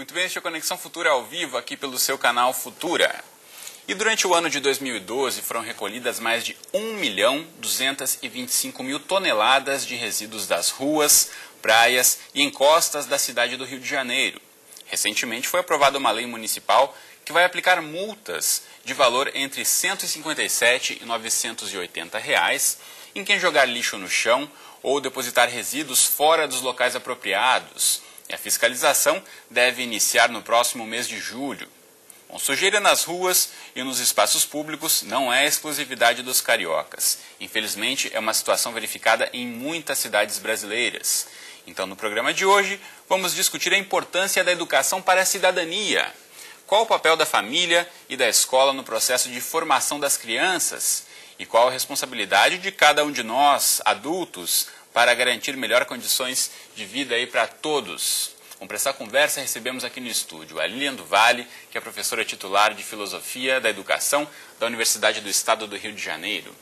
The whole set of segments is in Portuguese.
Muito bem, este é a Conexão Futura ao vivo aqui pelo seu canal Futura. E durante o ano de 2012 foram recolhidas mais de 1.225.000 toneladas de resíduos das ruas, praias e encostas da cidade do Rio de Janeiro. Recentemente foi aprovada uma lei municipal que vai aplicar multas de valor entre R$ 157 e R$ 980 em quem jogar lixo no chão ou depositar resíduos fora dos locais apropriados. E a fiscalização deve iniciar no próximo mês de julho. Bom, sujeira nas ruas e nos espaços públicos não é exclusividade dos cariocas. Infelizmente, é uma situação verificada em muitas cidades brasileiras. Então, no programa de hoje, vamos discutir a importância da educação para a cidadania. Qual o papel da família e da escola no processo de formação das crianças? E qual a responsabilidade de cada um de nós, adultos, para garantir melhores condições de vida aí para todos? Para essa conversa, recebemos aqui no estúdio a Lilian do Vale, que é professora titular de Filosofia da Educação da Universidade do Estado do Rio de Janeiro.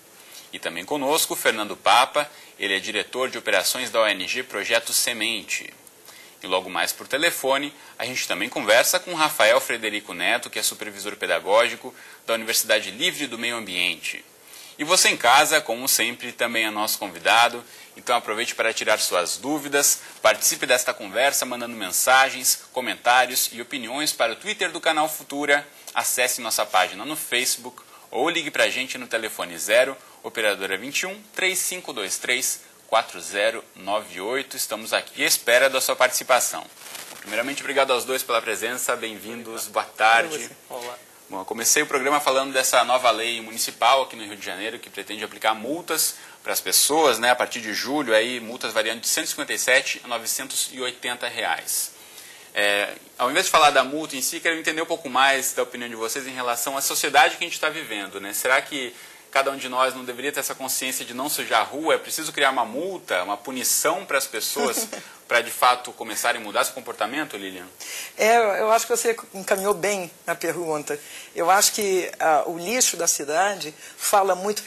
E também conosco o Fernando Papa, ele é diretor de operações da ONG Projeto Semente. E logo mais por telefone, a gente também conversa com Rafael Frederico Neto, que é supervisor pedagógico da Universidade Livre do Meio Ambiente. E você em casa, como sempre, também é nosso convidado. Então aproveite para tirar suas dúvidas, participe desta conversa mandando mensagens, comentários e opiniões para o Twitter do canal Futura, acesse nossa página no Facebook ou ligue para a gente no telefone 0, operadora 21 3523 4098. Estamos aqui à espera da sua participação. Primeiramente, obrigado aos dois pela presença, bem-vindos, boa tarde. Olá. Bom, eu comecei o programa falando dessa nova lei municipal aqui no Rio de Janeiro, que pretende aplicar multas para as pessoas, né, a partir de julho, aí, multas variando de R$ 157 a R$ 980. Ao invés de falar da multa em si, quero entender um pouco mais da opinião de vocês em relação à sociedade que a gente está vivendo, né? Será que cada um de nós não deveria ter essa consciência de não sujar a rua? É preciso criar uma multa, uma punição para as pessoas para, de fato, começarem a mudar seu comportamento, Lilian? Eu acho que você encaminhou bem a pergunta. Eu acho que o lixo da cidade fala muito...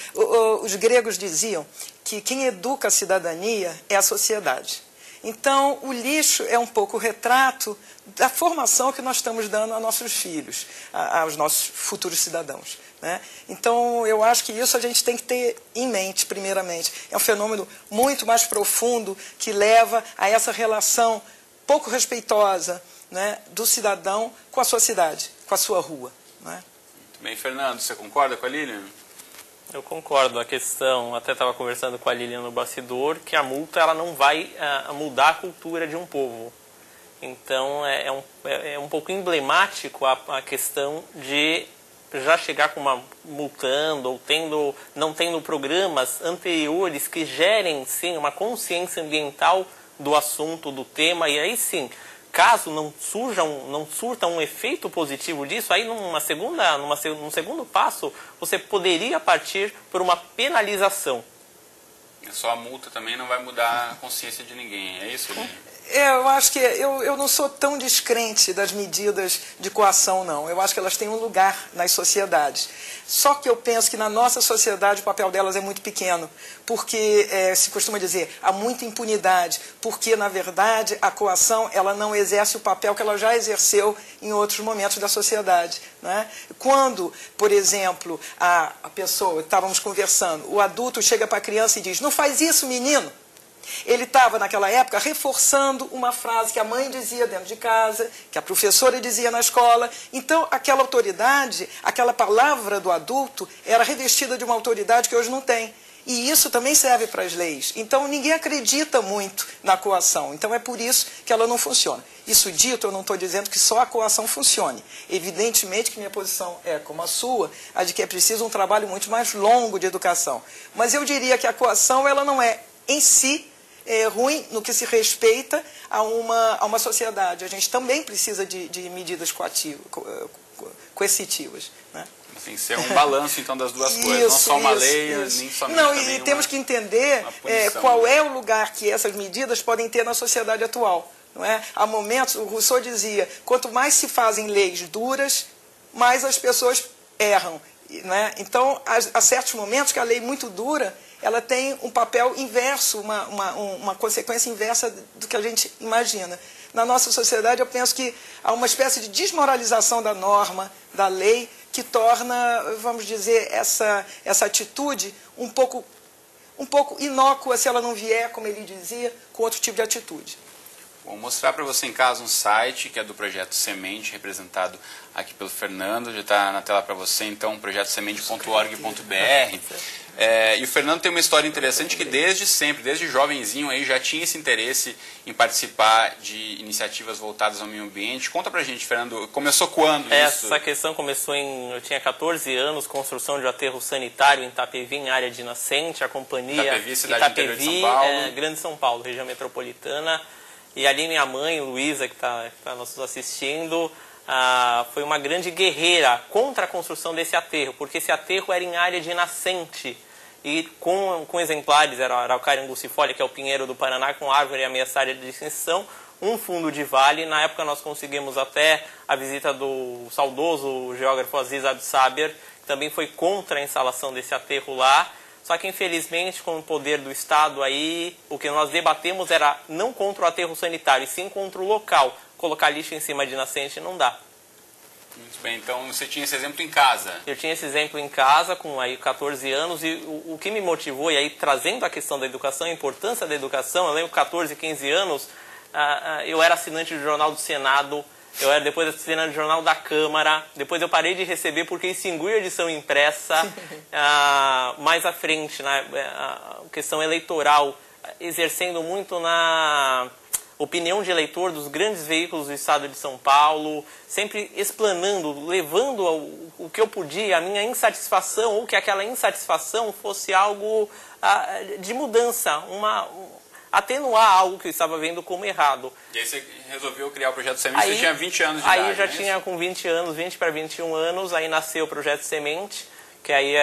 Os gregos diziam que quem educa a cidadania é a sociedade. Então, o lixo é um pouco o retrato da formação que nós estamos dando aos nossos filhos, aos nossos futuros cidadãos, né? Então, eu acho que isso a gente tem que ter em mente, primeiramente. É um fenômeno muito mais profundo que leva a essa relação pouco respeitosa, né, do cidadão com a sua cidade, com a sua rua, né? Muito bem, Fernando, você concorda com a Lilian? Eu concordo. A questão, até estava conversando com a Lilian no bastidor, que a multa ela não vai mudar a cultura de um povo. Então, é um pouco emblemático a questão de já chegar com uma multando ou não tendo programas anteriores que gerem, sim, uma consciência ambiental do assunto, do tema, e aí sim, caso não surta um efeito positivo disso, aí num segundo passo, você poderia partir por uma penalização. Só a multa também não vai mudar a consciência de ninguém, é isso, Lilian? Eu acho que eu não sou tão descrente das medidas de coação, não. Eu acho que elas têm um lugar nas sociedades. Só que eu penso que na nossa sociedade o papel delas é muito pequeno, porque, se costuma dizer, há muita impunidade, porque, na verdade, a coação ela não exerce o papel que ela já exerceu em outros momentos da sociedade, né? Quando, por exemplo, a pessoa, estávamos conversando, o adulto chega para a criança e diz, não faz isso, menino. Ele estava, naquela época, reforçando uma frase que a mãe dizia dentro de casa, que a professora dizia na escola. Então, aquela autoridade, aquela palavra do adulto, era revestida de uma autoridade que hoje não tem. E isso também serve para as leis. Então, ninguém acredita muito na coação. Então, é por isso que ela não funciona. Isso dito, eu não estou dizendo que só a coação funcione. Evidentemente que minha posição é como a sua, a de que é preciso um trabalho muito mais longo de educação. Mas eu diria que a coação ela não é, em si, ruim no que se respeita a uma sociedade. A gente também precisa de medidas coercitivas, né? Tem que ser um balanço, então, das duas coisas. Não só uma lei, nem somente não, e temos que entender qual é o lugar que essas medidas podem ter na sociedade atual. Não é? Há momentos, o Rousseau dizia, quanto mais se fazem leis duras, mais as pessoas erram. Não é? Então, há certos momentos que a lei muito dura ela tem um papel inverso, uma consequência inversa do que a gente imagina. na nossa sociedade, eu penso que há uma espécie de desmoralização da norma, da lei, que torna, vamos dizer, essa atitude um pouco inócua se ela não vier, como ele dizia, com outro tipo de atitude. Vou mostrar para você em casa um site que é do Projeto Semente, representado aqui pelo Fernando, já está na tela para você, então, projetosemente.org.br. E o Fernando tem uma história interessante que desde sempre, desde jovenzinho, aí, já tinha esse interesse em participar de iniciativas voltadas ao meio ambiente. Conta pra gente, Fernando, começou quando isso? Essa questão começou eu tinha 14 anos, construção de um aterro sanitário em Itapevi, em área de nascente, a companhia Itapevi, cidade interior de São Paulo. Grande São Paulo, região metropolitana. E ali minha mãe, Luísa, que está nos assistindo, foi uma grande guerreira contra a construção desse aterro, porque esse aterro era em área de nascente. E com exemplares, era a Araucária angustifolia, que é o pinheiro do Paraná, com árvore ameaçada de extinção, um fundo de vale. Na época nós conseguimos até a visita do saudoso geógrafo Aziz Absaber, que também foi contra a instalação desse aterro lá. Só que, infelizmente, com o poder do Estado, aí, o que nós debatemos era não contra o aterro sanitário, e sim contra o local. Colocar lixo em cima de nascente não dá. Muito bem, então você tinha esse exemplo em casa. Eu tinha esse exemplo em casa, com aí 14 anos, e o que me motivou, e aí trazendo a questão da educação, a importância da educação, eu lembro 14, 15 anos, eu era assinante do Jornal do Senado, eu era depois assinante do Jornal da Câmara, depois eu parei de receber porque extinguiu a edição impressa. Mais à frente, a questão eleitoral, exercendo muito na opinião de eleitor dos grandes veículos do estado de São Paulo, sempre explanando, levando o que eu podia, a minha insatisfação, ou que aquela insatisfação fosse algo de mudança, atenuar algo que eu estava vendo como errado. E aí você resolveu criar o Projeto Semente, você tinha 20 anos de idade, Aí já tinha com 20 anos, 20 para 21 anos, aí nasceu o Projeto Semente, que aí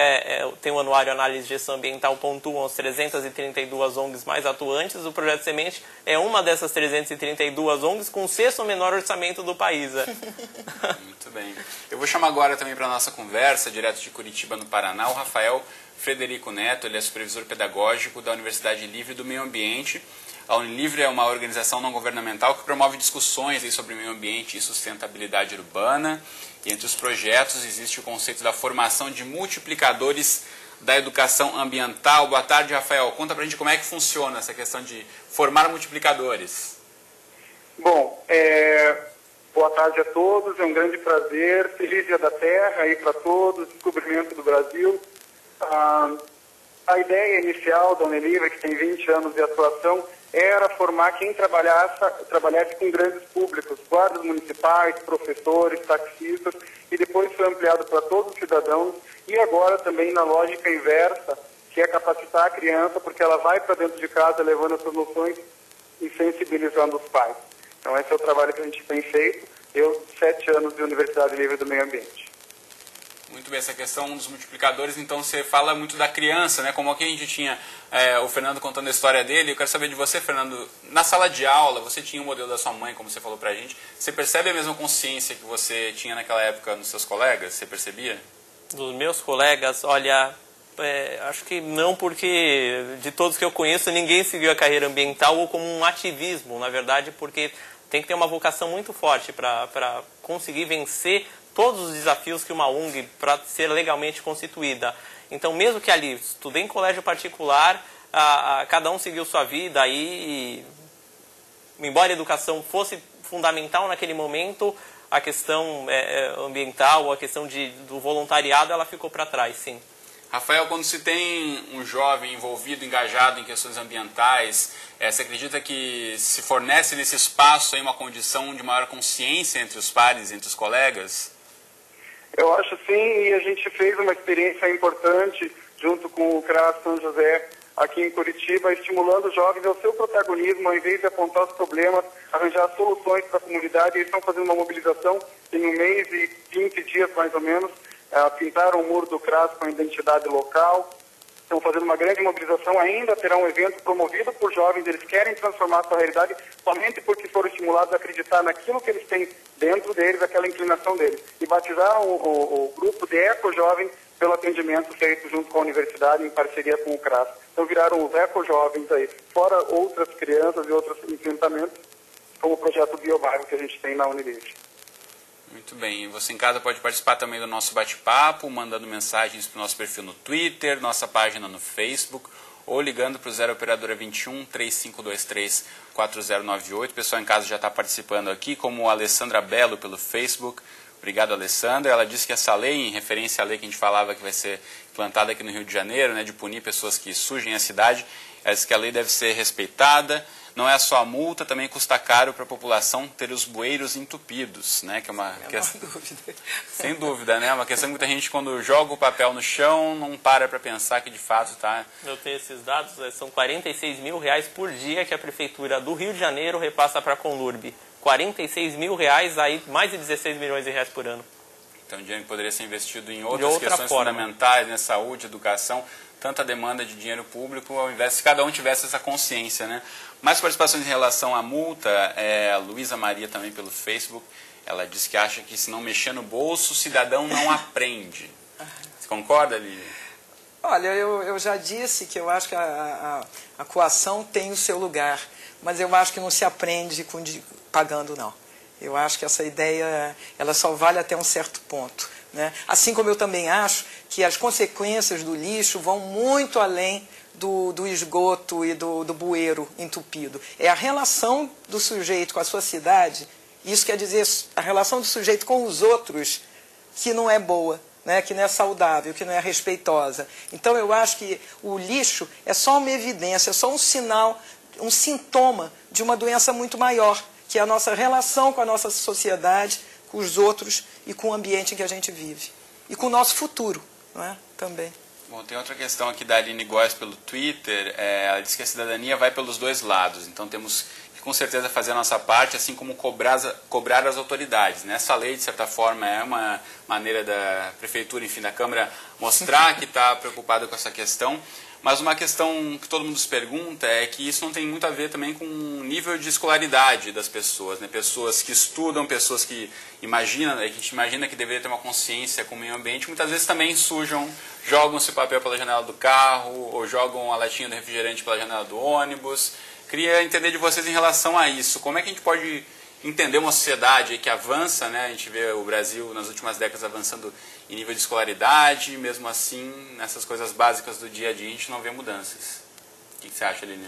tem o Anuário Análise de Gestão Ambiental, pontuam as 332 ONGs mais atuantes. O Projeto Semente é uma dessas 332 ONGs com o 6º menor orçamento do país. Muito bem. Eu vou chamar agora também para a nossa conversa, direto de Curitiba, no Paraná, o Rafael Frederico Neto. Ele é supervisor pedagógico da Universidade Livre do Meio Ambiente. A Unilivre é uma organização não governamental que promove discussões sobre meio ambiente e sustentabilidade urbana. E entre os projetos existe o conceito da formação de multiplicadores da educação ambiental. Boa tarde, Rafael. Conta pra gente como é que funciona essa questão de formar multiplicadores. Bom, boa tarde a todos. É um grande prazer. Feliz Dia da Terra aí para todos. Descobrimento do Brasil. A ideia inicial da Unilivre, que tem 20 anos de atuação, era formar quem trabalhasse com grandes públicos, guardas municipais, professores, taxistas, e depois foi ampliado para todos os cidadãos, e agora também na lógica inversa, que é capacitar a criança, porque ela vai para dentro de casa levando essas noções e sensibilizando os pais. Então esse é o trabalho que a gente tem feito, 7 anos de Universidade Livre do Meio Ambiente. Muito bem, essa questão dos multiplicadores, então você fala muito da criança, né? Como aqui a gente tinha o Fernando contando a história dele, eu quero saber de você, Fernando, na sala de aula, você tinha o modelo da sua mãe, como você falou pra gente, você percebe a mesma consciência que você tinha naquela época nos seus colegas? Você percebia? Dos meus colegas, olha, acho que não, porque de todos que eu conheço, ninguém seguiu a carreira ambiental ou como um ativismo, na verdade, porque tem que ter uma vocação muito forte para conseguir vencer todos os desafios que uma ONG para ser legalmente constituída. Então, mesmo que ali estudei em colégio particular, cada um seguiu sua vida e embora a educação fosse fundamental naquele momento, a questão ambiental, a questão do voluntariado, ela ficou para trás, sim. Rafael, quando se tem um jovem envolvido, engajado em questões ambientais, você acredita que se fornece nesse espaço aí uma condição de maior consciência entre os pares, entre os colegas? Eu acho sim, e a gente fez uma experiência importante junto com o CRAS São José aqui em Curitiba, estimulando os jovens ao seu protagonismo, ao invés de apontar os problemas, arranjar soluções para a comunidade. Eles estão fazendo uma mobilização, tem 1 mês e 20 dias mais ou menos, pintaram o muro do CRAS com a identidade local, estão fazendo uma grande mobilização, ainda terá um evento promovido por jovens, eles querem transformar a sua realidade somente porque foram estimulados a acreditar naquilo que eles têm dentro deles, aquela inclinação deles. E batizar o grupo de Eco-Jovem pelo atendimento feito junto com a universidade, em parceria com o CRAS. Então viraram os Eco-Jovens aí, fora outras crianças e outros enfrentamentos, como o projeto Biobairro que a gente tem na Uniride. Muito bem, e você em casa pode participar também do nosso bate-papo, mandando mensagens para o nosso perfil no Twitter, nossa página no Facebook, ou ligando para o 0 Operadora 21 3523 4098. O pessoal em casa já está participando aqui, como a Alessandra Belo pelo Facebook. Obrigado, Alessandra. Ela disse que essa lei, em referência à lei que a gente falava que vai ser implantada aqui no Rio de Janeiro, né, de punir pessoas que sujem a cidade, ela disse que a lei deve ser respeitada. Não é só a multa, também custa caro para a população ter os bueiros entupidos, né? Que é uma questão, sem dúvida, né? Uma questão que muita gente, quando joga o papel no chão, não para pensar que de fato está... Eu tenho esses dados, são R$46 mil por dia que a Prefeitura do Rio de Janeiro repassa para a Conlurb. R$46 mil, aí mais de 16 milhões de reais por ano. Então, o dinheiro que poderia ser investido em outras questões fundamentais, né? Saúde, educação, tanta demanda de dinheiro público, ao invés de cada um tivesse essa consciência, né? Mais participações em relação à multa, a Luísa Maria também pelo Facebook, ela disse que acha que se não mexer no bolso, o cidadão não aprende. Você concorda, Lívia? Olha, eu já disse que eu acho que a coação tem o seu lugar, mas eu acho que não se aprende pagando, não. Eu acho que essa ideia, ela só vale até um certo ponto, né? Assim como eu também acho que as consequências do lixo vão muito além do esgoto e do bueiro entupido. É a relação do sujeito com a sua cidade, isso quer dizer a relação do sujeito com os outros, que não é boa, né? Que não é saudável, que não é respeitosa. Então eu acho que o lixo é só uma evidência, é só um sinal, um sintoma de uma doença muito maior, que é a nossa relação com a nossa sociedade, com os outros e com o ambiente em que a gente vive. E com o nosso futuro, não é? Também. Bom, tem outra questão aqui da Aline Góes pelo Twitter. Ela diz que a cidadania vai pelos dois lados. Então temos que com certeza fazer a nossa parte, assim como cobrar as autoridades, né? Essa lei, de certa forma, é uma maneira da Prefeitura, enfim, da Câmara, mostrar que está preocupada com essa questão. Mas uma questão que todo mundo se pergunta é que isso não tem muito a ver também com o nível de escolaridade das pessoas, né? Pessoas que estudam, pessoas que imaginam, a gente imagina que deveria ter uma consciência com o meio ambiente, muitas vezes também sujam, jogam esse papel pela janela do carro, ou jogam a latinha do refrigerante pela janela do ônibus. Queria entender de vocês em relação a isso. Como é que a gente pode entender uma sociedade que avança, né? A gente vê o Brasil nas últimas décadas avançando em nível de escolaridade, mesmo assim, nessas coisas básicas do dia a dia, a gente não vê mudanças. O que você acha, Aline?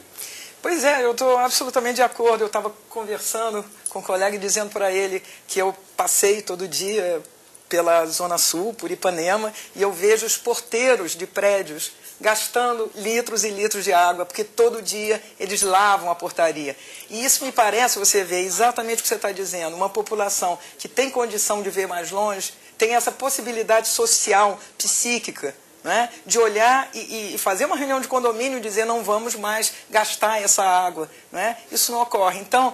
Pois é, eu estou absolutamente de acordo. Eu estava conversando com um colega e dizendo para ele que eu passei todo dia pela Zona Sul, por Ipanema, e eu vejo os porteiros de prédios gastando litros e litros de água, porque todo dia eles lavam a portaria. E isso me parece, você vê exatamente o que você está dizendo, uma população que tem condição de ver mais longe, tem essa possibilidade social, psíquica, né, de olhar e fazer uma reunião de condomínio e dizer não vamos mais gastar essa água, né? Isso não ocorre. Então,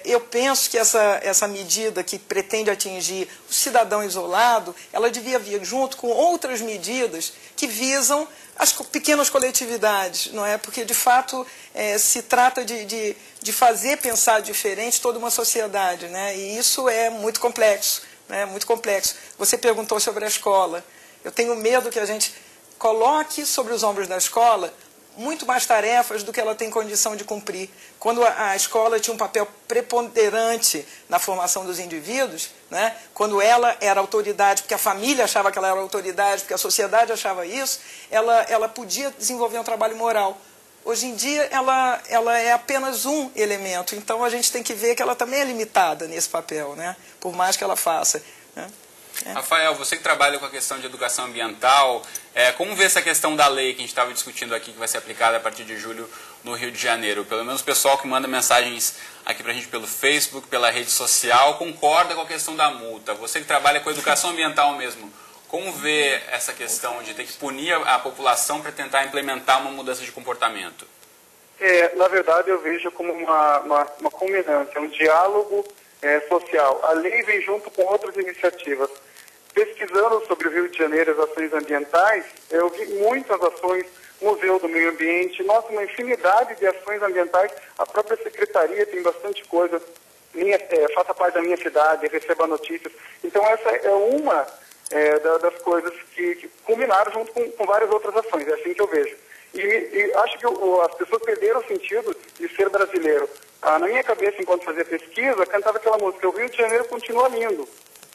eu penso que essa medida que pretende atingir o cidadão isolado, ela devia vir junto com outras medidas que visam as pequenas coletividades, não é? Porque, de fato, se trata de fazer pensar diferente toda uma sociedade, né? E isso é muito complexo, né? Muito complexo. Você perguntou sobre a escola. Eu tenho medo que a gente coloque sobre os ombros da escola muito mais tarefas do que ela tem condição de cumprir. Quando a escola tinha um papel preponderante na formação dos indivíduos, né? Quando ela era autoridade, porque a família achava que ela era autoridade, porque a sociedade achava isso, ela podia desenvolver um trabalho moral. Hoje em dia, ela é apenas um elemento, então a gente tem que ver que ela também é limitada nesse papel, né? Por mais que ela faça, né? Rafael, você que trabalha com a questão de educação ambiental, como vê essa questão da lei que a gente estava discutindo aqui, que vai ser aplicada a partir de julho no Rio de Janeiro? Pelo menos o pessoal que manda mensagens aqui para a gente pelo Facebook, pela rede social, concorda com a questão da multa. Você que trabalha com educação ambiental mesmo, como vê essa questão de ter que punir a população para tentar implementar uma mudança de comportamento? Na verdade, eu vejo como uma culminância, um diálogo social. A lei vem junto com outras iniciativas. Pesquisando sobre o Rio de Janeiro, as ações ambientais, eu vi muitas ações, Museu do Meio Ambiente, nossa, uma infinidade de ações ambientais. A própria Secretaria tem bastante coisa. Faça parte da minha cidade, receba notícias. Então, essa é uma das coisas que culminaram junto com várias outras ações. É assim que eu vejo. E acho que as pessoas perderam o sentido de ser brasileiro. Na minha cabeça, enquanto fazia pesquisa, cantava aquela música, o Rio de Janeiro continua lindo.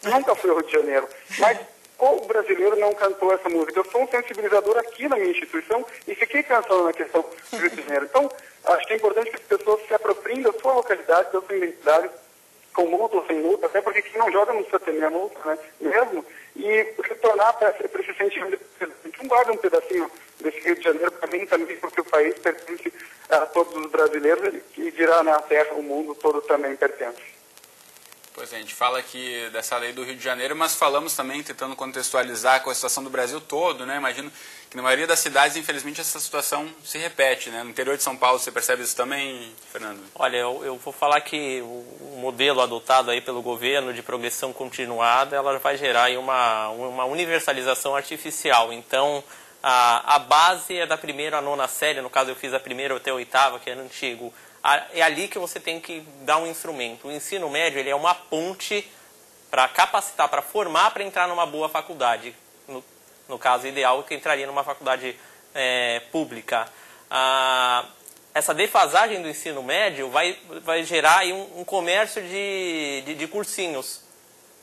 Nunca foi o Rio de Janeiro. Mas qual brasileiro não cantou essa música? Eu sou um sensibilizador aqui na minha instituição e fiquei pensando na questão do Rio de Janeiro. Então, acho que é importante que as pessoas se apropriem da sua localidade, da sua identidade, com multa ou sem multa, até porque quem não joga não precisa ter minha multa, né, mesmo, e retornar para esse sentimento. Não guarda um pedacinho desse Rio de Janeiro, para mim também, porque o país pertence a todos os brasileiros e dirá na terra, o mundo todo também pertence. Pois é, a gente fala aqui dessa lei do Rio de Janeiro, mas falamos também, tentando contextualizar com a situação do Brasil todo, né? Imagino que na maioria das cidades, infelizmente, essa situação se repete, né? No interior de São Paulo, você percebe isso também, Fernando? Olha, eu vou falar que o modelo adotado aí pelo governo de progressão continuada, ela vai gerar aí uma universalização artificial. Então, a base é da primeira à nona série, no caso eu fiz a primeira até a oitava, que era antigo. É ali que você tem que dar um instrumento. O ensino médio ele é uma ponte para capacitar, para formar, para entrar numa boa faculdade. No caso ideal, que entraria numa faculdade pública. Essa defasagem do ensino médio vai gerar aí um comércio de cursinhos.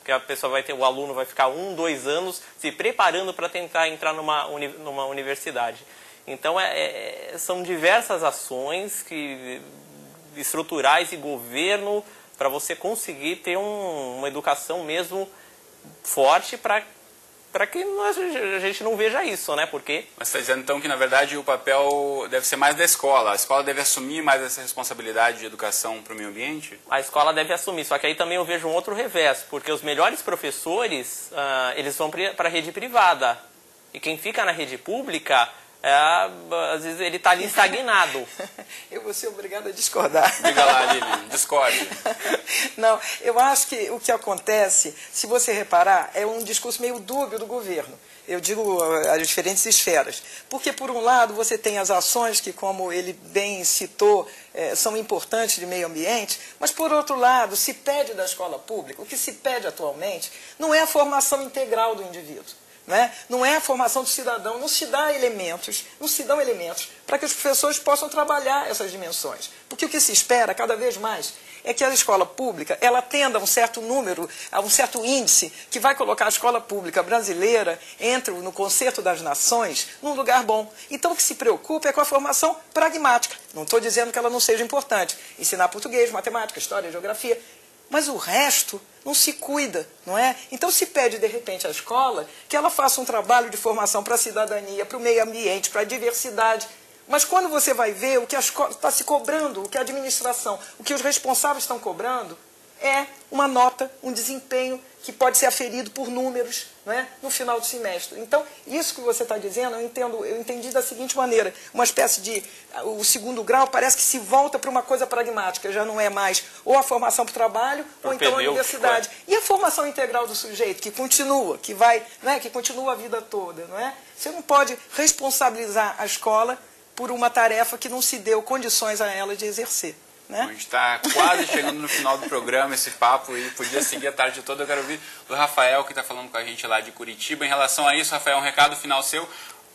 Que a pessoa o aluno vai ficar 1, 2 anos se preparando para tentar entrar numa universidade. Então, são diversas ações estruturais e governo para você conseguir ter uma educação mesmo forte para que a gente não veja isso, né? Porque... Mas você está dizendo então que na verdade o papel deve ser mais da escola. A escola deve assumir mais essa responsabilidade de educação para o meio ambiente? A escola deve assumir, só que aí também eu vejo um outro revés, porque os melhores professores, eles vão para a rede privada. E quem fica na rede pública... às vezes ele está ali estagnado. Eu vou ser obrigado a discordar. Diga lá, Lili, discorde. Não, eu acho que o que acontece, se você reparar, é um discurso meio dúbio do governo. Eu digo as diferentes esferas. Porque, por um lado, você tem as ações que, como ele bem citou, são importantes de meio ambiente, mas, por outro lado, se pede da escola pública, o que se pede atualmente não é a formação integral do indivíduo. Não é a formação do cidadão, não se dão elementos para que os professores possam trabalhar essas dimensões. Porque o que se espera, cada vez mais, é que a escola pública ela atenda a um certo número, a um certo índice, que vai colocar a escola pública brasileira, no concerto das nações, num lugar bom. Então, o que se preocupa é com a formação pragmática. Não estou dizendo que ela não seja importante. Ensinar português, matemática, história, geografia. Mas o resto não se cuida, não é? Então se pede, de repente, à escola que ela faça um trabalho de formação para a cidadania, para o meio ambiente, para a diversidade. Mas quando você vai ver o que a escola está se cobrando, o que a administração, o que os responsáveis estão cobrando, é uma nota, um desempenho que pode ser aferido por números, não é? No final do semestre. Então, isso que você está dizendo, eu entendi da seguinte maneira, uma espécie de... O segundo grau parece que se volta para uma coisa pragmática, já não é mais ou a formação para o trabalho, ou então a universidade. E a formação integral do sujeito, que continua, que vai, não é? Que continua a vida toda, não é? Você não pode responsabilizar a escola por uma tarefa que não se deu condições a ela de exercer. A gente está quase chegando no final do programa, esse papo, e podia seguir a tarde toda. Eu quero ouvir do Rafael, que está falando com a gente lá de Curitiba. Em relação a isso, Rafael, um recado final seu,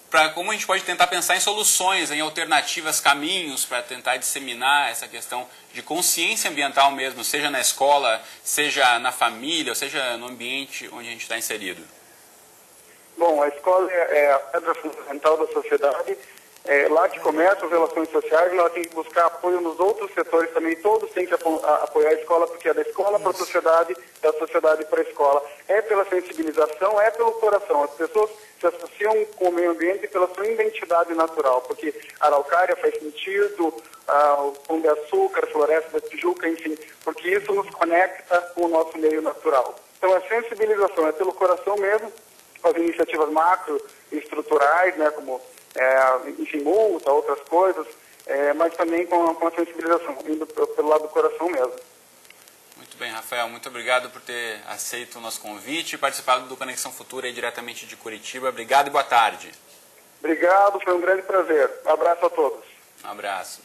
para como a gente pode tentar pensar em soluções, em alternativas, caminhos para tentar disseminar essa questão de consciência ambiental mesmo, seja na escola, seja na família, ou seja no ambiente onde a gente está inserido. Bom, a escola é a pedra fundamental da sociedade. É lá que começam as relações sociais, ela tem que buscar apoio nos outros setores também, todos têm que apoiar a escola, porque é da escola para a sociedade, da sociedade para a escola. É pela sensibilização, é pelo coração. As pessoas se associam com o meio ambiente pela sua identidade natural, porque a araucária faz sentido, o Pão de Açúcar, a Floresta da Tijuca, enfim, porque isso nos conecta com o nosso meio natural. Então a sensibilização é pelo coração mesmo, com as iniciativas macro e estruturais, né, como... enfim, multa, outras coisas, mas também com a sensibilização, indo pelo lado do coração mesmo. Muito bem, Rafael, muito obrigado por ter aceito o nosso convite e participado do Conexão Futura aí diretamente de Curitiba. Obrigado e boa tarde. Obrigado, foi um grande prazer. Um abraço a todos. Um abraço.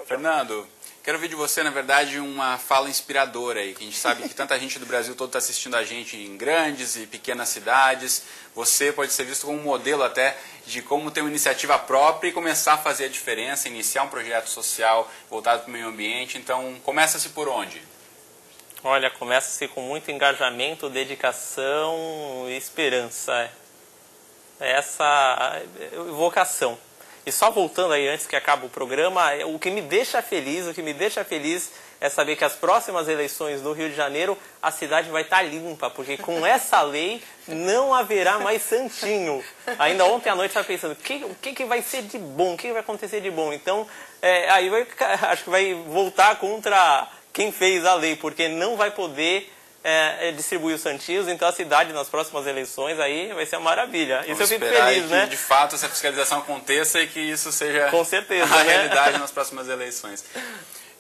Fernando, quero ouvir de você, na verdade, uma fala inspiradora aí, que a gente sabe que tanta gente do Brasil todo está assistindo a gente em grandes e pequenas cidades. Você pode ser visto como um modelo até de como ter uma iniciativa própria e começar a fazer a diferença, iniciar um projeto social voltado para o meio ambiente. Então, começa-se por onde? Olha, começa-se com muito engajamento, dedicação e esperança. Essa vocação. E só voltando aí, antes que acabe o programa, o que me deixa feliz, é saber que as próximas eleições no Rio de Janeiro, a cidade vai estar limpa, porque com essa lei não haverá mais santinho. Ainda ontem à noite eu estava pensando, o que vai ser de bom, o que vai acontecer de bom? Então, aí acho que vai voltar contra quem fez a lei, porque não vai poder distribuir os santinhos, então a cidade nas próximas eleições aí vai ser uma maravilha. Isso eu fico feliz, que, né? De fato essa fiscalização aconteça e que isso seja com certeza, a realidade nas próximas eleições.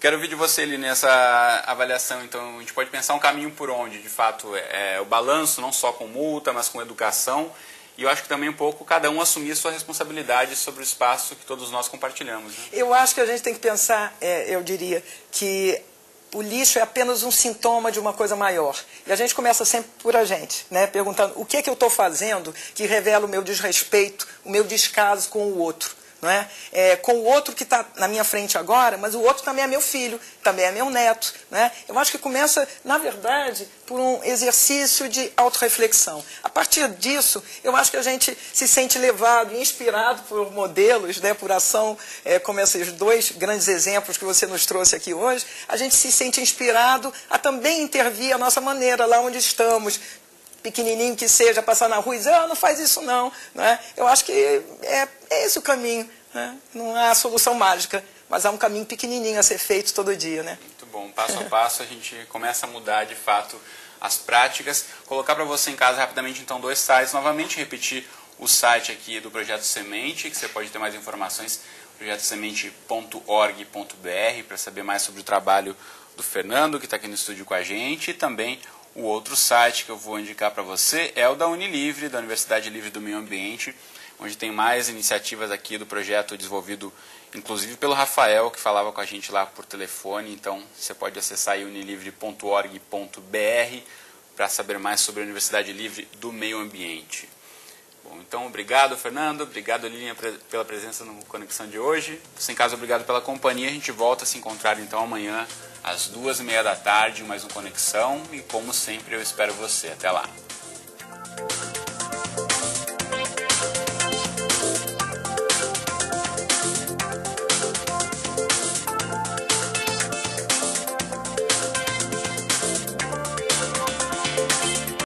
Quero ouvir de você, Eli, nessa avaliação. Então, a gente pode pensar um caminho por onde, de fato, o balanço, não só com multa, mas com educação. E eu acho que também um pouco cada um assumir sua responsabilidade sobre o espaço que todos nós compartilhamos. Né? Eu acho que a gente tem que pensar, eu diria, que o lixo é apenas um sintoma de uma coisa maior. E a gente começa sempre por a gente, né? Perguntando o que é que eu estou fazendo que revela o meu desrespeito, o meu descaso com o outro. Não é? Com o outro que está na minha frente agora, mas o outro também é meu filho, também é meu neto. Né? Eu acho que começa, na verdade, por um exercício de autorreflexão. A partir disso, eu acho que a gente se sente levado, inspirado por modelos, né, por ação, como esses dois grandes exemplos que você nos trouxe aqui hoje, a gente se sente inspirado a também intervir a nossa maneira, lá onde estamos, pequenininho que seja, passar na rua e dizer, não faz isso não. Né? Eu acho que é esse o caminho. Né? Não há solução mágica, mas há um caminho pequenininho a ser feito todo dia. Né? Muito bom. Passo a passo a gente começa a mudar, de fato, as práticas. Colocar para você em casa rapidamente, então, 2 sites. Novamente, repetir o site aqui do Projeto Semente, que você pode ter mais informações, projetosemente.org.br, para saber mais sobre o trabalho do Fernando, que está aqui no estúdio com a gente, e também o outro site que eu vou indicar para você é o da Unilivre, da Universidade Livre do Meio Ambiente, onde tem mais iniciativas aqui do projeto desenvolvido, inclusive pelo Rafael, que falava com a gente lá por telefone. Então, você pode acessar aí unilivre.org.br para saber mais sobre a Universidade Livre do Meio Ambiente. Bom, então, obrigado, Fernando. Obrigado, Lilian, pela presença no Conexão de hoje. Você em casa, obrigado pela companhia. A gente volta a se encontrar, então, amanhã, às 2h30 da tarde, mais um Conexão. E, como sempre, eu espero você. Até lá.